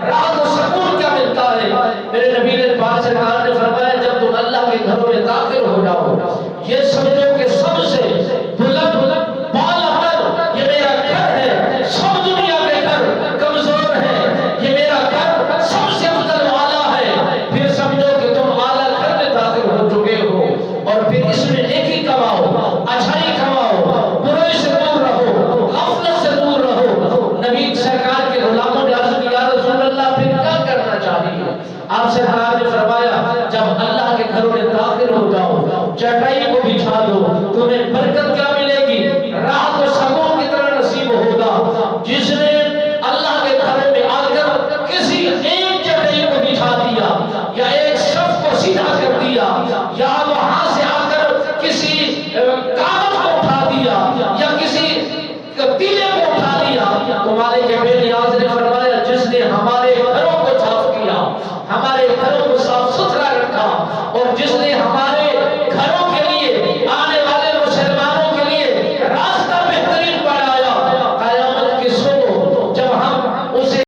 راحت و سکون کیا ملتا ہے؟ میرے نبی نے پاک سرکار نے فرمایا جب تم اللہ کے گھروں میں داخل ہو جاؤ یہ سمجھو کہ سب سے بلند بالا پر یہ میرا گھر ہے، سب دنیا کے گھر کمزور ہے، یہ میرا گھر سب سے افضل والا ہے، پھر سمجھو کہ تم اعلیٰ گھر میں داخل ہو چکے ہو، اور پھر اس میں نیکی کماؤ، اچھائی کماؤ، برائی سے دور رہو، غفلت سے دور رہو۔ نبی سرکار کے غلاموں نے عرض کیا یا رسول اللہ پھر کیا کرنا چاہیے؟ آپ سرکار نے فرمایا جب اللہ کے گھروں میں داخل ہو جاؤ چٹائی کو بچھا دو، تمہیں برکت کیا ملے گی؟ راحت و سکون کی طرح نصیب ہوگا۔ جس نے اللہ کے گھروں میں آ کر کسی ایک چٹائی کو بچھا دیا یا ایک صف کو سیدھا کر دیا یا وہاں سے آ کر کسی کاغذ کو اٹھا دیا یا کسی تیلے کو اٹھا دیا، تمہارے کے بے نیاز نے فرمایا جس نے ہمارے گھروں کو صاف کیا، ہمارے گھروں کو صاف ستھرا رکھا، اور جس نے ہمارے